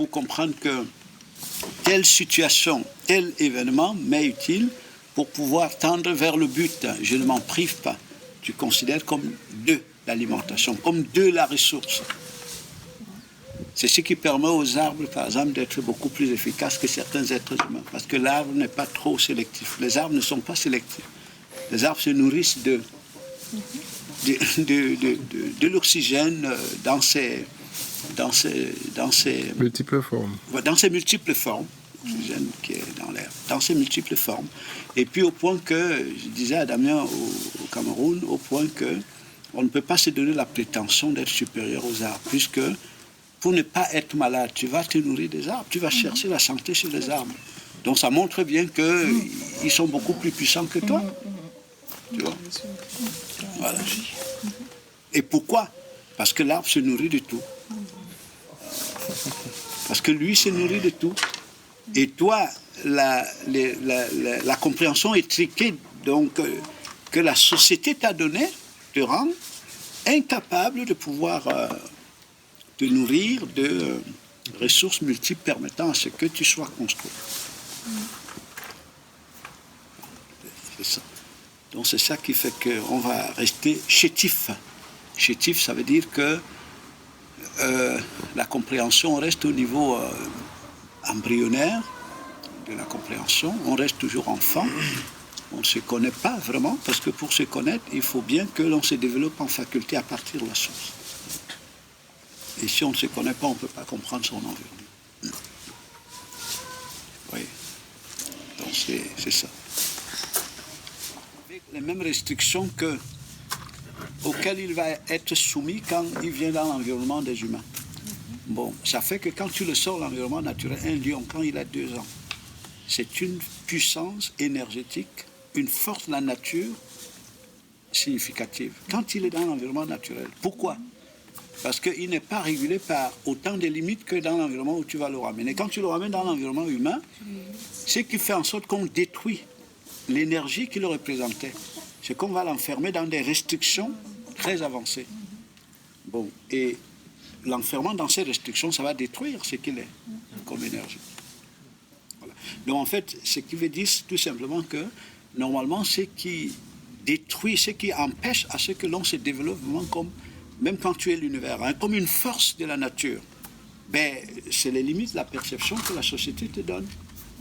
pour comprendre que telle situation, tel événement m'est utile pour pouvoir tendre vers le but. Je ne m'en prive pas. Tu considères comme de l'alimentation, comme de la ressource. C'est ce qui permet aux arbres, par exemple, d'être beaucoup plus efficaces que certains êtres humains. Parce que l'arbre n'est pas trop sélectif. Les arbres ne sont pas sélectifs. Les arbres se nourrissent de l'oxygène dans ses multiples formes. Dans ses multiples formes. L'oxygène qui est dans l'air. Dans ses multiples formes. Et puis au point que, je disais à Damien au Cameroun, au point que on ne peut pas se donner la prétention d'être supérieur aux arbres, puisque pour ne pas être malade, tu vas te nourrir des arbres, tu vas chercher la santé chez les arbres. Donc ça montre bien qu'ils sont beaucoup plus puissants que toi. Tu vois? Voilà. Et pourquoi? Parce que l'arbre se nourrit de tout. Parce que lui se nourrit de tout. Et toi, la compréhension étriquée donc, que la société t'a donnée te rend incapable de pouvoir te nourrir de ressources multiples permettant à ce que tu sois construit. C'est ça. Donc c'est ça qui fait qu'on va rester chétif. Chétif, ça veut dire que la compréhension reste au niveau embryonnaire de la compréhension. On reste toujours enfant. On ne se connaît pas vraiment, parce que pour se connaître, il faut bien que l'on se développe en faculté à partir de la source. Et si on ne se connaît pas, on ne peut pas comprendre son environnement. Oui. Donc c'est ça. Avec les mêmes restrictions auxquelles il va être soumis quand il vient dans l'environnement des humains. Bon, ça fait que quand tu le sors de l'environnement naturel, un lion, quand il a 2 ans, c'est une puissance énergétique, une force de la nature significative. Quand il est dans l'environnement naturel, pourquoi? Parce qu'il n'est pas régulé par autant de limites que dans l'environnement où tu vas le ramener. Quand tu le ramènes dans l'environnement humain, c'est qui fait en sorte qu'on détruit l'énergie qui le représentait. C'est qu'on va l'enfermer dans des restrictions très avancées. Bon, et l'enfermement dans ces restrictions, ça va détruire ce qu'il est comme énergie. Voilà. Donc en fait, ce qui veut dire tout simplement que normalement, ce qui détruit, ce qui empêche à ce que l'on se développe vraiment comme, même quand tu es l'univers, hein, comme une force de la nature, ben, c'est les limites de la perception que la société te donne,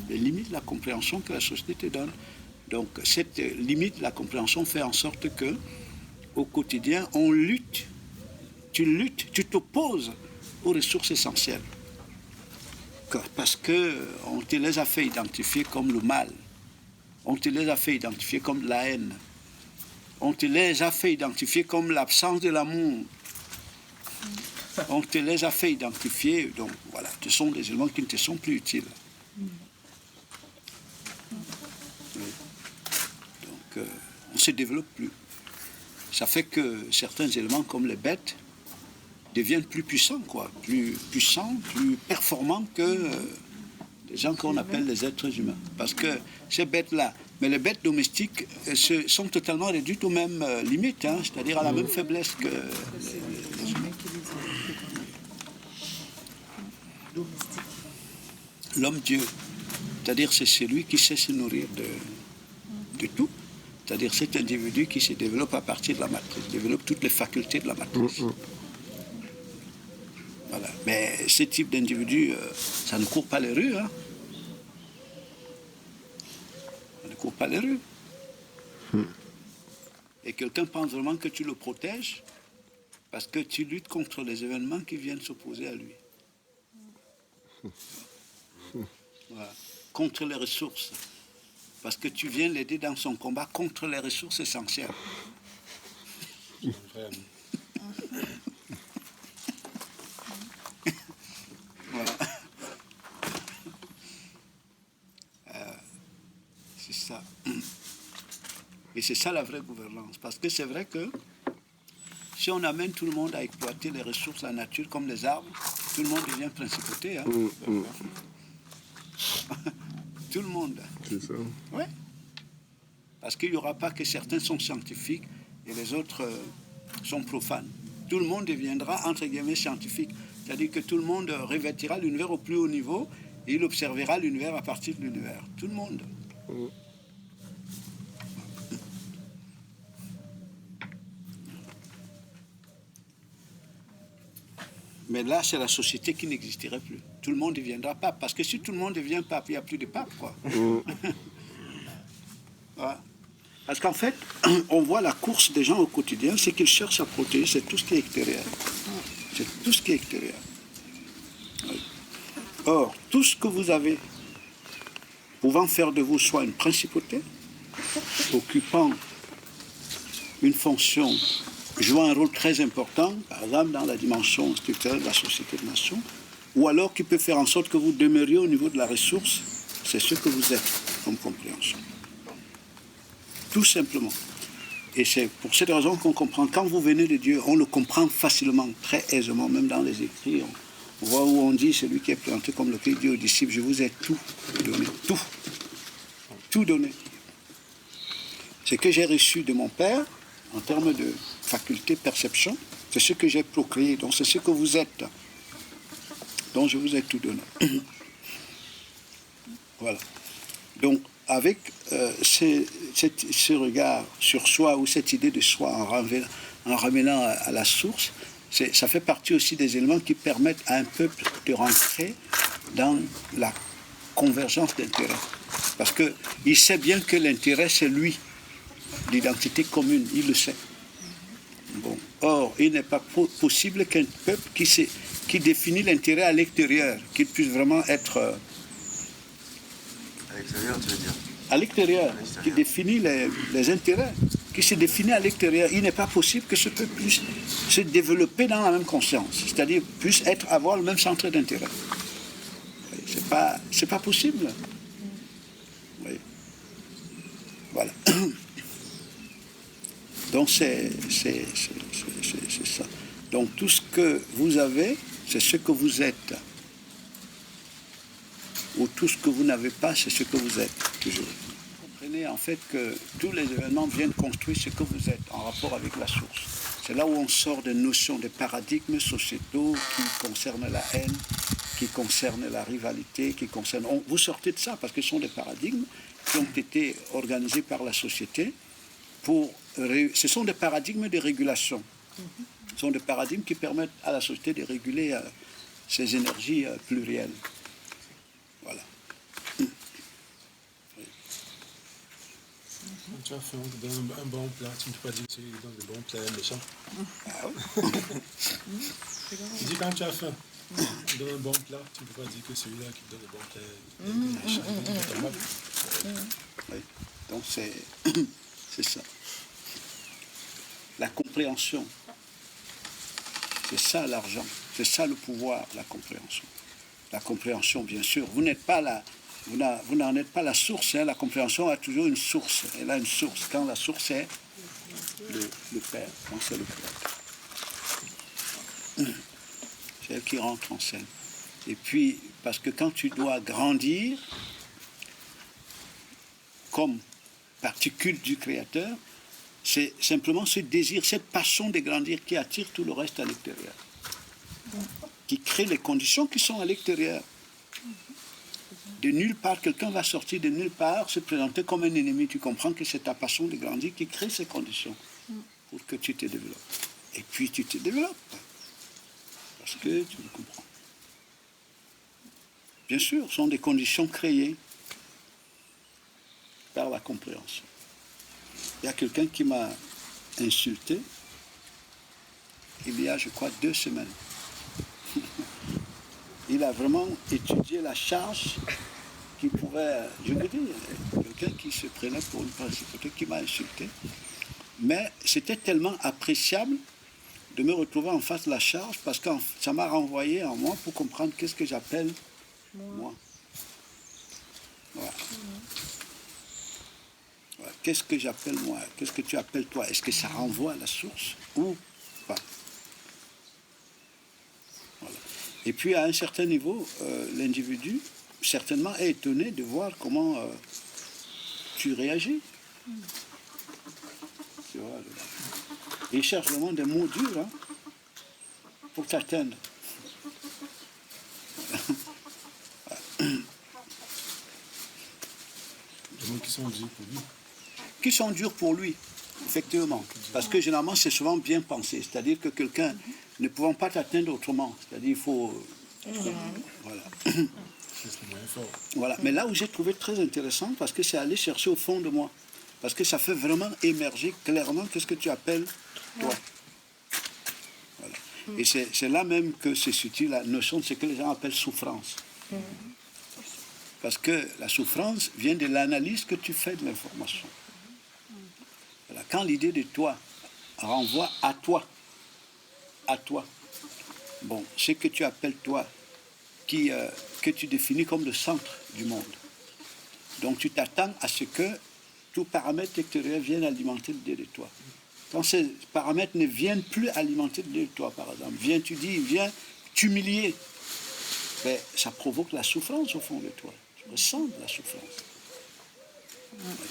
les limites de la compréhension que la société te donne. Donc cette limite de la compréhension fait en sorte que au quotidien, on lutte, tu t'opposes aux ressources essentielles. Parce qu'on te les a fait identifier comme le mal. On te les a fait identifier comme la haine. On te les a fait identifier comme l'absence de l'amour. On te les a fait identifier, donc voilà, ce sont des éléments qui ne te sont plus utiles. Donc, on ne se développe plus. Ça fait que certains éléments, comme les bêtes, deviennent plus puissants, quoi, plus puissants, plus performants que les gens qu'on appelle les êtres humains. Parce que ces bêtes-là, mais les bêtes domestiques sont totalement réduites aux mêmes limites, hein, c'est-à-dire à la même faiblesse que les humains. L'homme-dieu, c'est-à-dire c'est celui qui sait se nourrir de tout. C'est-à-dire cet individu qui se développe à partir de la matrice, développe toutes les facultés de la matrice. Voilà. Mais ce type d'individu, ça ne court pas les rues. Hein. Ça ne court pas les rues. Et quelqu'un pense vraiment que tu le protèges parce que tu luttes contre les événements qui viennent s'opposer à lui. Voilà. Contre les ressources. Parce que tu viens l'aider dans son combat contre les ressources essentielles. Voilà. C'est ça. Et c'est ça la vraie gouvernance. Parce que c'est vrai que si on amène tout le monde à exploiter les ressources de la nature comme les arbres, tout le monde devient principauté. Hein. Tout le monde. C'est ça. Oui. Parce qu'il n'y aura pas que certains sont scientifiques et les autres sont profanes. Tout le monde deviendra, entre guillemets, scientifique. C'est-à-dire que tout le monde revêtira l'univers au plus haut niveau et il observera l'univers à partir de l'univers. Tout le monde. Mais là, c'est la société qui n'existerait plus. Tout le monde deviendra pape. Parce que si tout le monde devient pape, il n'y a plus de pape, quoi. Voilà. Parce qu'en fait, on voit la course des gens au quotidien, c'est qu'ils cherchent à protéger, c'est tout ce qui est extérieur. C'est tout ce qui est extérieur. Oui. Or, tout ce que vous avez pouvant faire de vous soit une principauté, occupant une fonction, jouant un rôle très important, par exemple dans la dimension structurelle de la société de nation, ou alors qui peut faire en sorte que vous demeuriez au niveau de la ressource, c'est ce que vous êtes comme compréhension. Tout simplement. Et c'est pour cette raison qu'on comprend. Quand vous venez de Dieu, on le comprend facilement, très aisément, même dans les écrits. On voit où on dit, celui qui est présenté comme le Christ dit aux disciples, je vous ai tout donné, tout. Tout donné. Ce que j'ai reçu de mon Père, en termes de faculté, perception, c'est ce que j'ai procréé. Donc c'est ce que vous êtes. Donc je vous ai tout donné. Voilà. Donc, avec ce regard sur soi ou cette idée de soi en ramenant à la source, ça fait partie aussi des éléments qui permettent à un peuple de rentrer dans la convergence d'intérêts. Parce qu'il sait bien que l'intérêt, c'est lui, l'identité commune, il le sait. Bon. Or, il n'est pas possible qu'un peuple qui définit l'intérêt à l'extérieur, qu'il puisse vraiment être... À l'extérieur, tu veux dire? À l'extérieur, qui définit les intérêts, qui se définit à l'extérieur. Il n'est pas possible que ce peuple puisse se développer dans la même conscience, c'est-à-dire puisse avoir le même centre d'intérêt. C'est pas possible. Oui. Voilà. Donc c'est ça. Donc tout ce que vous avez, c'est ce que vous êtes. Ou tout ce que vous n'avez pas, c'est ce que vous êtes, toujours. Vous comprenez en fait que tous les événements viennent construire ce que vous êtes en rapport avec la source. C'est là où on sort des notions, des paradigmes sociétaux qui concernent la haine, qui concernent la rivalité, qui concernent... Vous sortez de ça parce que ce sont des paradigmes qui ont été organisés par la société ce sont des paradigmes de régulation. Ce sont des paradigmes qui permettent à la société de réguler ses énergies plurielles. Voilà. Quand tu as faim, on te donne un bon plat, tu ne peux pas dire que celui qui donne des bons plats est méchant. Ah oui. Tu dis quand tu as faim, on te donne un bon plat, tu ne peux pas dire que celui-là qui te donne des bons plats est méchant. Oui. Donc c'est ça. La compréhension. C'est ça l'argent. C'est ça le pouvoir, la compréhension. La compréhension, bien sûr. Vous n'en êtes pas la source. Hein. La compréhension a toujours une source. Elle a une source. Quand la source est le Père, quand c'est le Père. C'est elle qui rentre en scène. Et puis, parce que quand tu dois grandir, comme particule du Créateur, c'est simplement ce désir, cette passion de grandir qui attire tout le reste à l'extérieur. Qui crée les conditions qui sont à l'extérieur. De nulle part, quelqu'un va sortir de nulle part, se présenter comme un ennemi. Tu comprends que c'est ta passion de grandir qui crée ces conditions pour que tu te développes. Et puis tu te développes. Parce que tu le comprends. Bien sûr, ce sont des conditions créées par la compréhension. Il y a quelqu'un qui m'a insulté il y a, je crois, 2 semaines. Il a vraiment étudié la charge qui pouvait, je veux dire, quelqu'un qui se prenait pour une principauté qui m'a insulté. Mais c'était tellement appréciable de me retrouver en face de la charge parce que ça m'a renvoyé en moi pour comprendre qu'est-ce que j'appelle moi. Voilà. Voilà. Qu'est-ce que j'appelle moi? Qu'est-ce que tu appelles toi? Est-ce que ça renvoie à la source ou pas? Voilà. Et puis à un certain niveau, l'individu certainement est étonné de voir comment tu réagis. Tu vois, il cherche vraiment des mots durs pour t'atteindre. Les mots qui sont durs pour lui. Qui sont durs pour lui, effectivement. Parce que généralement, c'est souvent bien pensé. C'est-à-dire que quelqu'un ne pouvant pas t'atteindre autrement, c'est-à-dire il faut... Voilà. C'est le moyen fort. Voilà. Mais là où j'ai trouvé très intéressant, parce que c'est aller chercher au fond de moi. Parce que ça fait vraiment émerger clairement qu'est-ce que tu appelles toi. Voilà. Et c'est là même que se situe la notion de ce que les gens appellent souffrance. Parce que la souffrance vient de l'analyse que tu fais de l'information. Voilà. Quand l'idée de toi renvoie à toi, bon, ce que tu appelles toi, que tu définis comme le centre du monde. Donc tu t'attends à ce que tout paramètre extérieur vienne alimenter l'idée de toi. Quand ces paramètres ne viennent plus alimenter l'idée de toi, par exemple, tu viens t'humilier, mais ça provoque la souffrance au fond de toi. Tu ressens de la souffrance. Oui.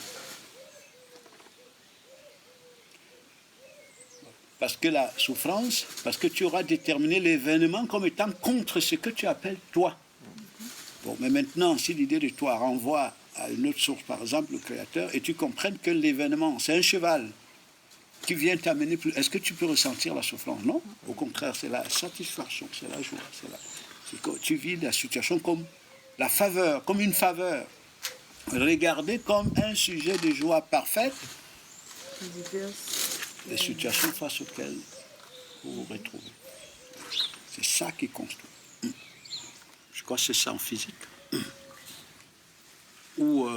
Parce que la souffrance, parce que tu auras déterminé l'événement comme étant contre ce que tu appelles toi. Bon, mais maintenant, si l'idée de toi renvoie à une autre source, par exemple le Créateur, et tu comprennes que l'événement, c'est un cheval qui vient t'amener plus... Est-ce que tu peux ressentir la souffrance? Non. Au contraire, c'est la satisfaction, c'est la joie. C'est que tu vis la situation comme la faveur, comme une faveur. Regardez comme un sujet de joie parfaite les situations face auxquelles vous vous retrouvez. C'est ça qui construit. Je crois que c'est ça en physique. Ou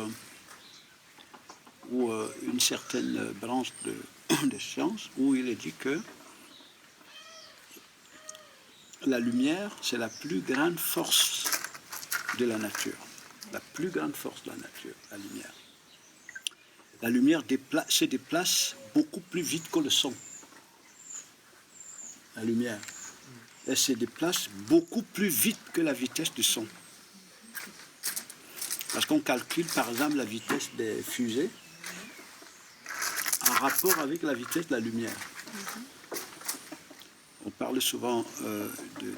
une certaine branche de science où il est dit que la lumière, c'est la plus grande force de la nature. La plus grande force de la nature, la lumière. La lumière se déplace beaucoup plus vite que le son. La lumière. Elle se déplace beaucoup plus vite que la vitesse du son. Parce qu'on calcule par exemple la vitesse des fusées en rapport avec la vitesse de la lumière. On parle souvent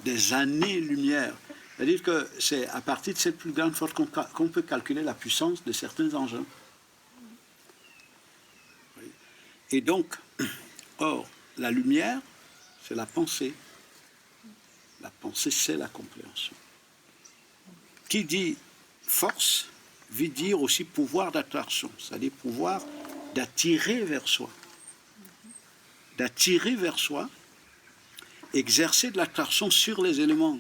des années-lumière. C'est-à-dire que c'est à partir de cette plus grande force qu'on peut calculer la puissance de certains engins. Et donc, or, la lumière, c'est la pensée. La pensée, c'est la compréhension. Qui dit force, veut dire aussi pouvoir d'attraction, c'est-à-dire pouvoir d'attirer vers soi. D'attirer vers soi, exercer de l'attraction sur les éléments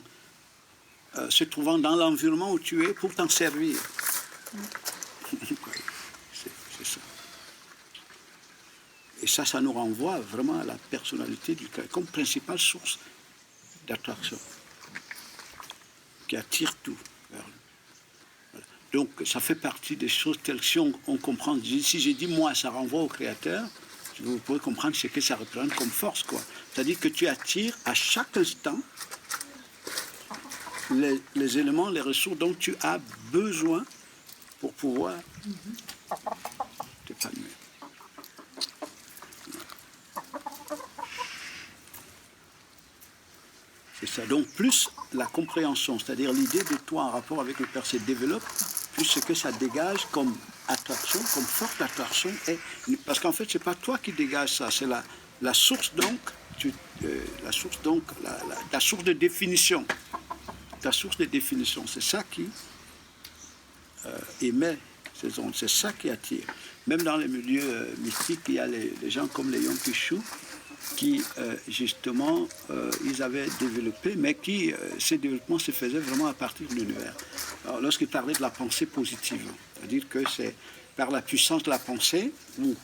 se trouvant dans l'environnement où tu es pour t'en servir. C'est ça. Et ça nous renvoie vraiment à la personnalité du cœur, comme principale source d'attraction, qui attire tout vers lui. Voilà. Donc, ça fait partie des choses telles que si on comprend, si j'ai dit moi, ça renvoie au Créateur, vous pouvez comprendre ce que ça représente comme force, quoi. C'est-à-dire que tu attires à chaque instant les éléments, les ressources dont tu as besoin pour pouvoir t'épanouir. C'est ça. Donc plus la compréhension, c'est-à-dire l'idée de toi en rapport avec le Père se développe, plus ce que ça dégage comme attraction, comme forte attraction. Parce qu'en fait, c'est pas toi qui dégage ça, c'est la source donc, ta source de définition. Ta source de définition, c'est ça qui émet ces ondes, c'est ça qui attire. Même dans les milieux mystiques, il y a les gens comme les Yonkichu qui, justement, ils avaient développé, mais qui, ces développements se faisaient vraiment à partir de l'univers. Alors, lorsqu'ils parlaient de la pensée positive, c'est-à-dire que c'est par la puissance de la pensée, ou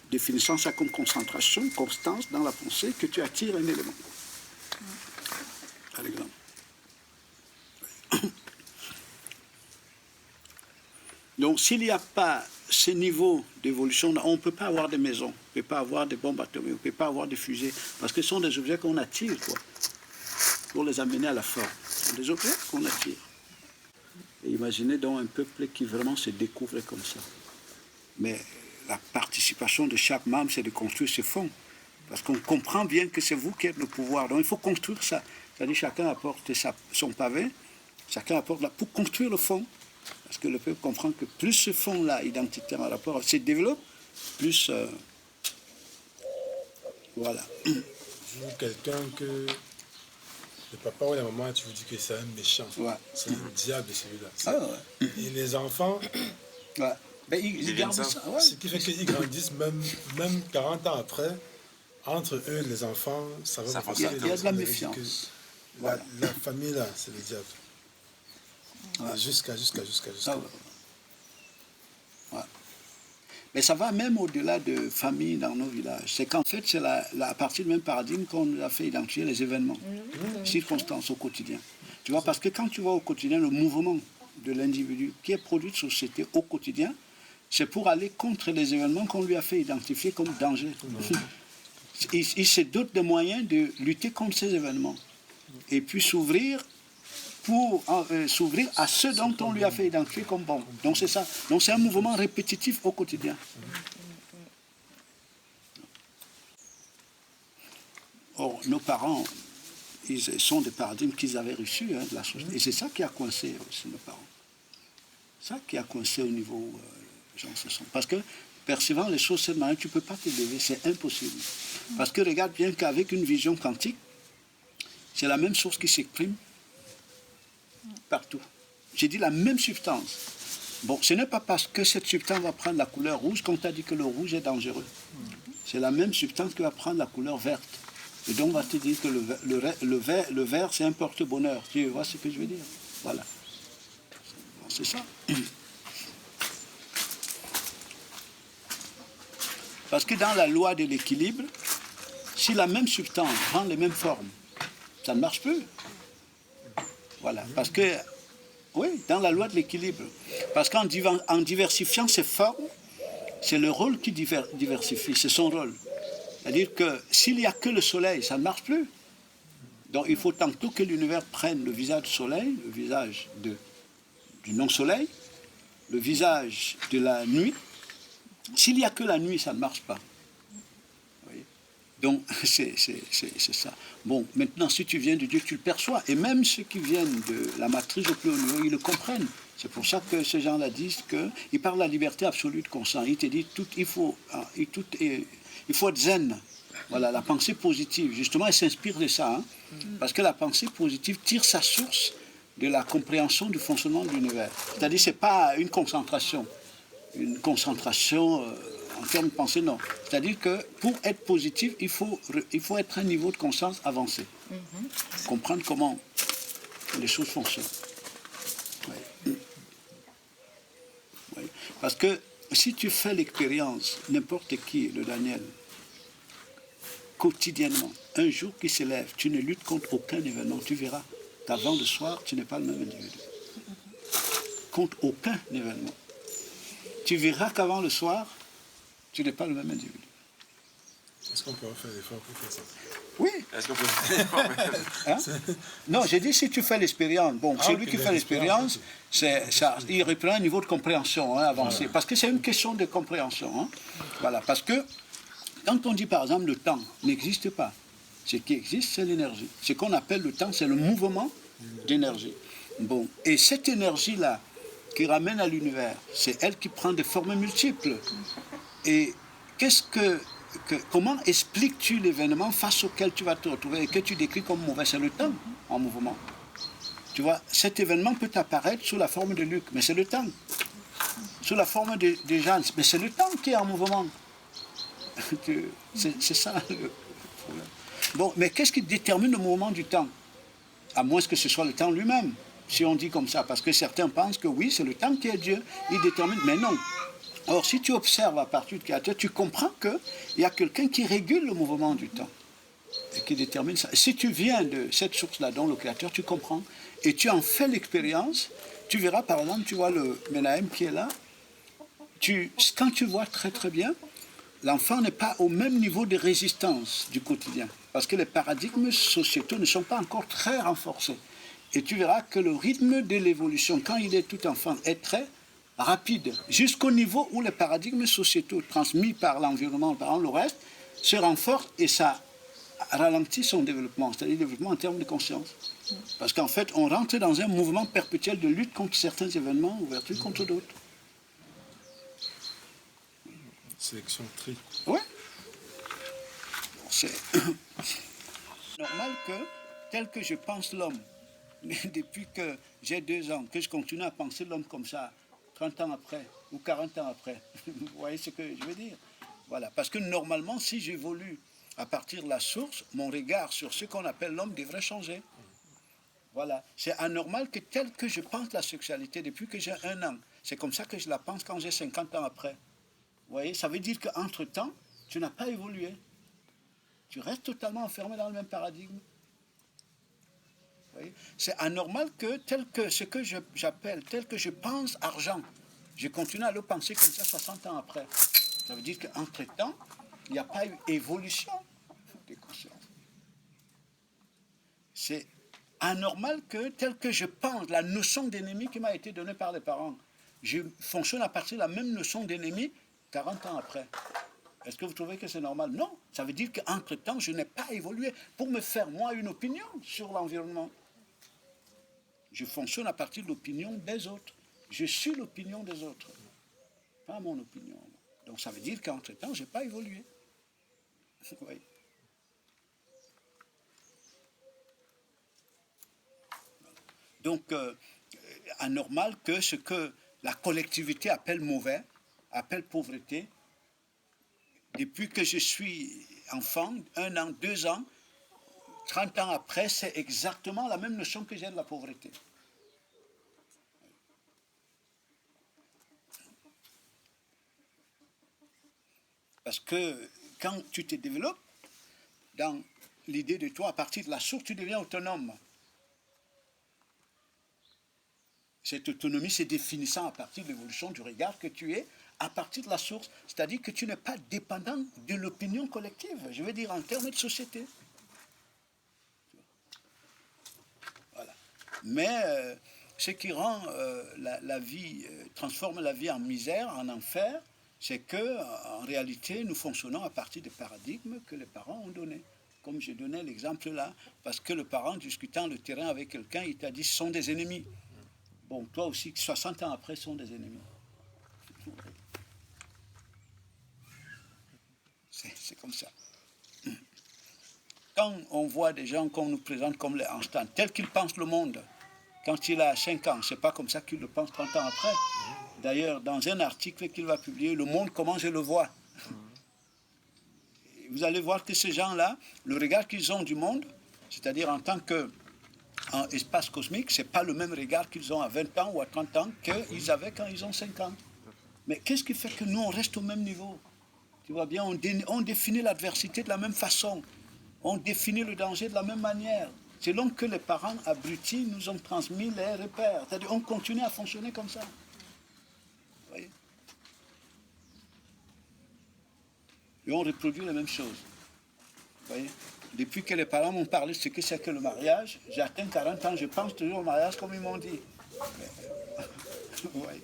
définissant ça comme concentration, constance dans la pensée, que tu attires un élément. Par exemple. Donc, s'il n'y a pas ces niveaux d'évolution, on ne peut pas avoir des maisons, on ne peut pas avoir des bombes atomiques, on ne peut pas avoir des fusées, parce que ce sont des objets qu'on attire, quoi, pour les amener à la forme. Ce sont des objets qu'on attire. Et imaginez donc un peuple qui vraiment se découvre comme ça. Mais la participation de chaque membre, c'est de construire ce fond. Parce qu'on comprend bien que c'est vous qui êtes le pouvoir. Donc, il faut construire ça. C'est-à-dire chacun apporte son pavé, chacun apporte pour construire le fond. Parce que le peuple comprend que plus ce fond-là identitaire en rapport se développe, plus... voilà. Vous, quelqu'un que le papa ou la maman, tu vous dis que c'est un méchant. Ouais. C'est un diable celui-là. Ah ouais. Et les enfants, Ouais. Ben, ils gardent ça. ça. Ouais. ce qui fait qu'ils grandissent même 40 ans après, entre eux, les enfants, ça va Ça passer. fonctionne. Il y a de la On avait dit méfiance. que Voilà. La famille, là, c'est le diable. Ouais. Et jusqu'à. Ah ouais. Ouais. Mais ça va même au-delà de famille dans nos villages. C'est qu'en fait, c'est à partir du même paradigme qu'on nous a fait identifier les événements, circonstances au quotidien. Tu vois, parce que quand tu vois au quotidien le mouvement de l'individu qui est produit de société au quotidien, c'est pour aller contre les événements qu'on lui a fait identifier comme danger. Il se dote de moyens de lutter contre ces événements et puis s'ouvrir à ce dont on lui a fait identifier comme bon. Donc c'est ça. Donc c'est un mouvement répétitif au quotidien. Or, nos parents, ils sont des paradigmes qu'ils avaient reçus de la société. Et c'est ça qui a coincé aussi nos parents. Ça qui a coincé au niveau gens se sont. Parce que percevant les choses de cette manière, tu ne peux pas te lever, c'est impossible. Parce que regarde bien qu'avec une vision quantique, c'est la même source qui s'exprime partout. J'ai dit la même substance. Bon, ce n'est pas parce que cette substance va prendre la couleur rouge qu'on t'a dit que le rouge est dangereux. C'est la même substance qui va prendre la couleur verte. Et donc on va te dire que le vert, c'est un porte-bonheur. Tu vois ce que je veux dire? Voilà. Bon, c'est ça. Parce que dans la loi de l'équilibre, si la même substance prend les mêmes formes, ça ne marche plus. Voilà. Parce que, oui, dans la loi de l'équilibre, parce qu'en diversifiant ces formes, c'est le rôle qui diversifie, c'est son rôle. C'est-à-dire que s'il n'y a que le soleil, ça ne marche plus. Donc il faut tantôt que l'univers prenne le visage du soleil, le visage du non-soleil, le visage de la nuit. S'il n'y a que la nuit, ça ne marche pas. Oui. Donc, c'est ça. Bon, maintenant, si tu viens de Dieu, tu le perçois. Et même ceux qui viennent de la matrice au plus haut niveau, ils le comprennent. C'est pour ça que ces gens-là disent qu'ils parlent de la liberté absolue de conscience. Ils te disent il faut être zen. Voilà, la pensée positive. Justement, elle s'inspire de ça. Hein, parce que la pensée positive tire sa source de la compréhension du fonctionnement de l'univers. C'est-à-dire, ce n'est pas une concentration. Une concentration en termes de pensée, non. C'est-à-dire que pour être positif, il faut être à un niveau de conscience avancé. Comprendre comment les choses fonctionnent. Oui. Oui. Parce que si tu fais l'expérience, n'importe qui, le Daniel, quotidiennement, un jour qui se lève, tu ne luttes contre aucun événement, tu verras qu'avant le soir, tu n'es pas le même individu. Contre aucun événement. Tu verras qu'avant le soir, tu n'es pas le même individu. Est-ce qu'on peut faire l'effort pour faire ça? Oui. Est-ce qu'on peut faire l'effort Hein? Non, j'ai dit si tu fais l'expérience. Bon, celui qui fait l'expérience, il reprend un niveau de compréhension avancé. Parce que c'est une question de compréhension. Hein. Voilà, parce que quand on dit par exemple le temps n'existe pas, ce qui existe, c'est l'énergie. Ce qu'on appelle le temps, c'est le mouvement d'énergie. Bon, et cette énergie-là, qui ramène à l'univers, c'est elle qui prend des formes multiples. Et comment expliques-tu l'événement face auquel tu vas te retrouver et que tu décris comme mauvais? C'est le temps en mouvement. Tu vois, cet événement peut apparaître sous la forme de Luc, mais c'est le temps. Sous la forme de Jeanne, mais c'est le temps qui est en mouvement. C'est ça le problème. Bon, mais qu'est-ce qui détermine le mouvement du temps? À moins que ce soit le temps lui-même. Si on dit comme ça, parce que certains pensent que oui, c'est le temps qui est Dieu, il détermine, mais non. Or, si tu observes à partir du Créateur, tu comprends qu'il y a quelqu'un qui régule le mouvement du temps et qui détermine ça. Si tu viens de cette source-là, dont le Créateur, tu comprends, et tu en fais l'expérience, tu verras, par exemple, tu vois le Menahem qui est là, quand tu vois très très bien, l'enfant n'est pas au même niveau de résistance du quotidien, parce que les paradigmes sociétaux ne sont pas encore très renforcés. Et tu verras que le rythme de l'évolution, quand il est tout enfant, est très rapide, jusqu'au niveau où les paradigmes sociétaux transmis par l'environnement, par le reste, se renforcent et ça ralentit son développement, c'est-à-dire le développement en termes de conscience. Parce qu'en fait, on rentre dans un mouvement perpétuel de lutte contre certains événements, ouverture contre d'autres. Sélection, tri. Ouais. C'est normal que, tel que je pense l'homme, depuis que j'ai 2 ans, que je continue à penser l'homme comme ça, 30 ans après ou 40 ans après. Vous voyez ce que je veux dire? Voilà. Parce que normalement, si j'évolue à partir de la source, mon regard sur ce qu'on appelle l'homme devrait changer. Voilà. C'est anormal que tel que je pense la sexualité depuis que j'ai 1 an, c'est comme ça que je la pense quand j'ai 50 ans après. Vous voyez? Ça veut dire qu'entre-temps, tu n'as pas évolué. Tu restes totalement enfermé dans le même paradigme. C'est anormal que tel que ce que j'appelle, tel que je pense argent, je continue à le penser comme ça 60 ans après. Ça veut dire qu'entre-temps, il n'y a pas eu évolution des consciences. C'est anormal que tel que je pense, la notion d'ennemi qui m'a été donnée par les parents, je fonctionne à partir de la même notion d'ennemi 40 ans après. Est-ce que vous trouvez que c'est normal? Non. Ça veut dire qu'entre-temps, je n'ai pas évolué pour me faire, moi, une opinion sur l'environnement. Je fonctionne à partir de l'opinion des autres. Je suis l'opinion des autres, pas mon opinion. Donc ça veut dire qu'entre-temps, je n'ai pas évolué. Oui. Donc, anormal que ce que la collectivité appelle mauvais, appelle pauvreté, depuis que je suis enfant, 1 an, 2 ans, 30 ans après, c'est exactement la même notion que j'ai de la pauvreté. Parce que quand tu te développes, dans l'idée de toi, à partir de la source, tu deviens autonome. Cette autonomie se définissant à partir de l'évolution du regard que tu es, à partir de la source. C'est-à-dire que tu n'es pas dépendant de l'opinion collective, je veux dire en termes de société. Voilà. Mais ce qui rend la vie, transforme la vie en misère, en enfer, c'est qu'en réalité, nous fonctionnons à partir des paradigmes que les parents ont donnés. Comme je donnais l'exemple là, parce que le parent, discutant le terrain avec quelqu'un, il t'a dit ce sont des ennemis. Bon, toi aussi, 60 ans après, sont des ennemis. C'est comme ça. Quand on voit des gens qu'on nous présente comme les Einstein, tels qu'ils pensent le monde, quand il a 5 ans, c'est pas comme ça qu'il le pense 30 ans après. D'ailleurs, dans un article qu'il va publier, Le monde, comment je le vois, vous allez voir que ces gens-là, le regard qu'ils ont du monde, c'est-à-dire en tant qu'en espace cosmique, c'est pas le même regard qu'ils ont à 20 ans ou à 30 ans qu'ils avaient quand ils ont 5 ans. Mais qu'est-ce qui fait que nous, on reste au même niveau? Tu vois bien, on définit l'adversité de la même façon. On définit le danger de la même manière. Selon que les parents abrutis nous ont transmis les repères. C'est-à-dire on continue à fonctionner comme ça. Vous voyez? Et on reproduit la même chose. Vous voyez? Depuis que les parents m'ont parlé de ce que c'est que le mariage, j'ai atteint 40 ans, je pense toujours au mariage comme ils m'ont dit. Vous voyez?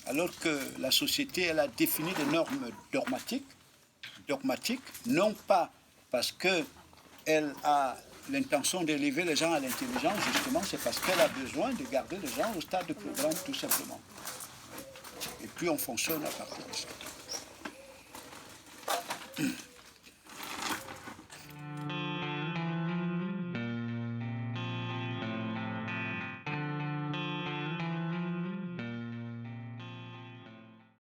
Alors que la société, elle a défini des normes dogmatiques, non pas parce qu'elle a l'intention d'élever les gens à l'intelligence, justement, c'est parce qu'elle a besoin de garder les gens au stade de programme, tout simplement. Et puis on fonctionne à partir de ça.